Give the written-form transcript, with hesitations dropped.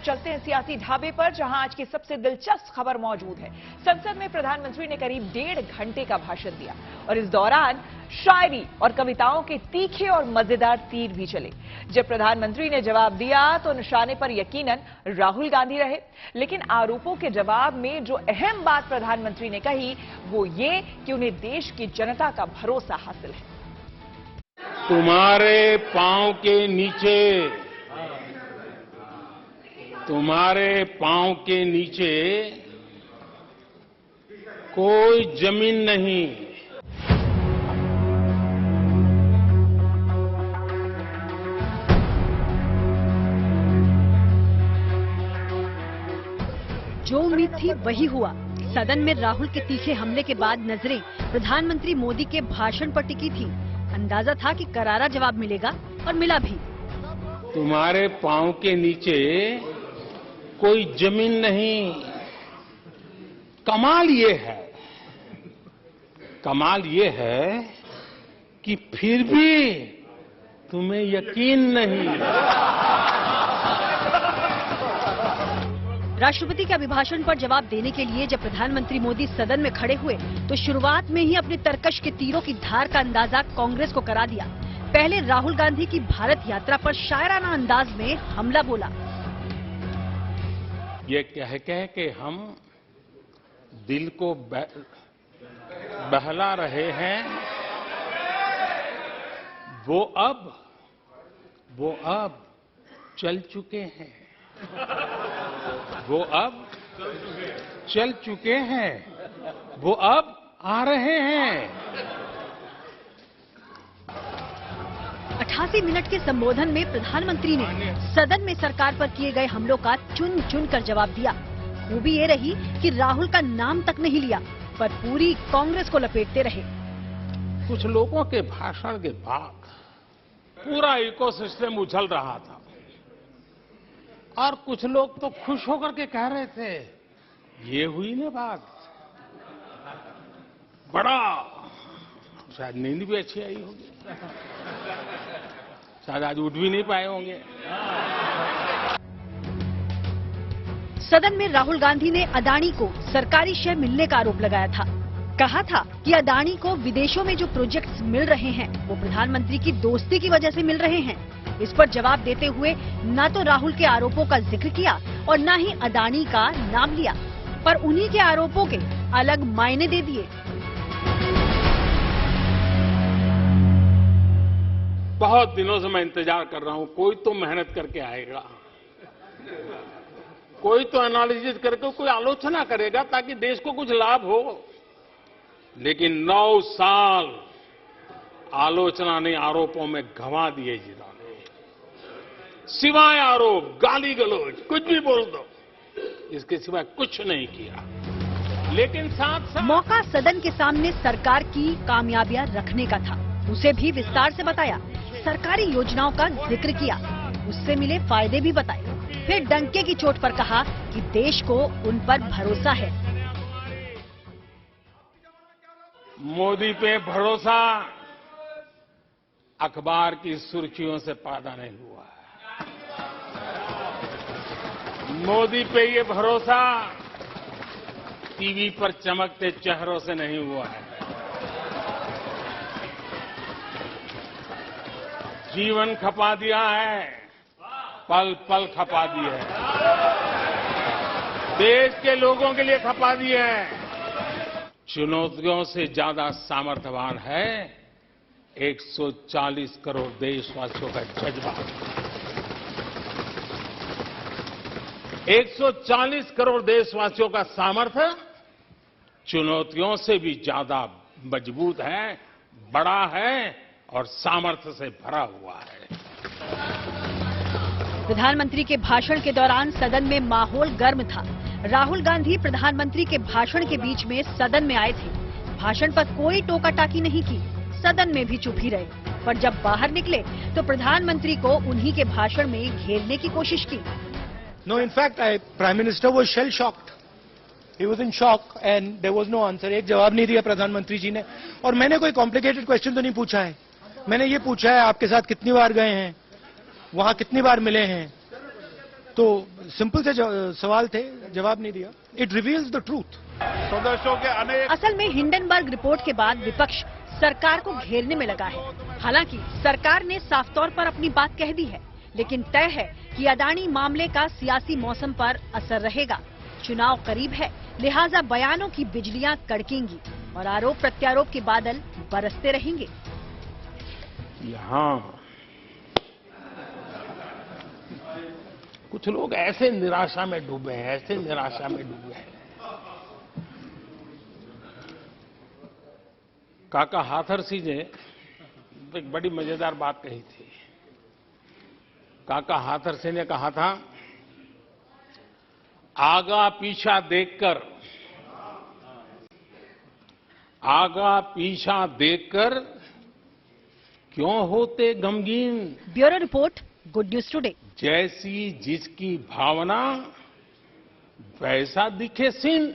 चलते हैं सियासी ढाबे पर, जहां आज की सबसे दिलचस्प खबर मौजूद है। संसद में प्रधानमंत्री ने करीब 1.5 घंटे का भाषण दिया और इस दौरान शायरी और कविताओं के तीखे और मजेदार तीर भी चले। जब प्रधानमंत्री ने जवाब दिया तो निशाने पर यकीनन राहुल गांधी रहे, लेकिन आरोपों के जवाब में जो अहम बात प्रधानमंत्री ने कही वो ये कि उन्हें देश की जनता का भरोसा हासिल है। तुम्हारे पांव के नीचे, तुम्हारे पांव के नीचे कोई जमीन नहीं। जो उम्मीद थी वही हुआ। सदन में राहुल के तीखे हमले के बाद नजरें प्रधानमंत्री मोदी के भाषण पर टिकी थी। अंदाजा था कि करारा जवाब मिलेगा और मिला भी। तुम्हारे पांव के नीचे कोई जमीन नहीं। कमाल ये है कि फिर भी तुम्हें यकीन नहीं। राष्ट्रपति के अभिभाषण पर जवाब देने के लिए जब प्रधानमंत्री मोदी सदन में खड़े हुए तो शुरुआत में ही अपने तरकश के तीरों की धार का अंदाजा कांग्रेस को करा दिया। पहले राहुल गांधी की भारत यात्रा पर शायराना अंदाज में हमला बोला। ये कह के हम दिल को बहला रहे हैं, वो अब चल चुके हैं। वो अब चल चुके हैं, वो अब आ रहे हैं। 88 मिनट के संबोधन में प्रधानमंत्री ने सदन में सरकार पर किए गए हमलों का चुन चुन कर जवाब दिया। खूबी ये रही कि राहुल का नाम तक नहीं लिया, पर पूरी कांग्रेस को लपेटते रहे। कुछ लोगों के भाषण के बाद पूरा इकोसिस्टम उछल रहा था और कुछ लोग तो खुश होकर के कह रहे थे, ये हुई ना बात, बड़ा, शायद नींद भी अच्छी आई होगी, शायद आज उठ भी नहीं पाए होंगे। सदन में राहुल गांधी ने अदानी को सरकारी शेयर मिलने का आरोप लगाया था। कहा था कि अदानी को विदेशों में जो प्रोजेक्ट्स मिल रहे हैं वो प्रधानमंत्री की दोस्ती की वजह से मिल रहे हैं। इस पर जवाब देते हुए न तो राहुल के आरोपों का जिक्र किया और न ही अदानी का नाम लिया, पर उन्हीं के आरोपों के अलग मायने दे दिए। बहुत दिनों से मैं इंतजार कर रहा हूं, कोई तो मेहनत करके आएगा, कोई तो एनालिसिस करके कोई आलोचना करेगा ताकि देश को कुछ लाभ हो। लेकिन 9 साल आलोचना ने आरोपों में घमा दिए जिन्होंने, सिवाय आरोप, गाली गलौज, कुछ भी बोल दो, इसके सिवाय कुछ नहीं किया। लेकिन साथ मौका सदन के सामने सरकार की कामयाबियां रखने का था। उसे भी विस्तार से बताया, सरकारी योजनाओं का जिक्र किया, उससे मिले फायदे भी बताए। फिर डंके की चोट पर कहा कि देश को उन पर भरोसा है। मोदी पे भरोसा अखबार की सुर्खियों से पैदा नहीं हुआ है। मोदी पे ये भरोसा टीवी पर चमकते चेहरों से नहीं हुआ है। जीवन खपा दिया है, पल पल खपा दिए हैं, देश के लोगों के लिए खपा दिए हैं। चुनौतियों से ज्यादा सामर्थ्यवान है 140 करोड़ देशवासियों का जज्बा। 140 करोड़ देशवासियों का सामर्थ्य चुनौतियों से भी ज्यादा मजबूत है, बड़ा है और सामर्थ्य से भरा हुआ है। प्रधानमंत्री के भाषण के दौरान सदन में माहौल गर्म था। राहुल गांधी प्रधानमंत्री के भाषण के बीच में सदन में आए थे। भाषण पर कोई टोका टाकी नहीं की, सदन में भी चुप ही रहे, पर जब बाहर निकले तो प्रधानमंत्री को उन्हीं के भाषण में घेरने की कोशिश की। No, in fact, Prime Minister was shell shocked. He was in shock and there was no answer. एक जवाब नहीं दिया प्रधानमंत्री जी ने। और मैंने कोई कॉम्प्लिकेटेड क्वेश्चन तो नहीं पूछा है। मैंने ये पूछा है आपके साथ कितनी बार गए हैं, वहां कितनी बार मिले हैं। तो सिंपल से सवाल थे, जवाब नहीं दिया. It reveals the truth. सदस्यों के अनेक असल में हिंडनबर्ग रिपोर्ट के बाद विपक्ष सरकार को घेरने में लगा है. हालांकि सरकार ने साफ तौर पर अपनी बात कह दी है, लेकिन तय है कि अदानी मामले का सियासी मौसम पर असर रहेगा. चुनाव करीब है, लिहाजा बयानों की बिजलियां कड़केंगी और आरोप प्रत्यारोप के बादल बरसते रहेंगे. यहाँ कुछ लोग ऐसे निराशा में डूबे हैं, ऐसे निराशा में डूबे हैं. काका हाथरसी ने एक बड़ी मजेदार बात कही थी. काका हाथरसी ने कहा था, आगा पीछा देखकर क्यों होते गमगीन. Bureau report, good news today. जैसी जिसकी भावना वैसा दिखे सीन.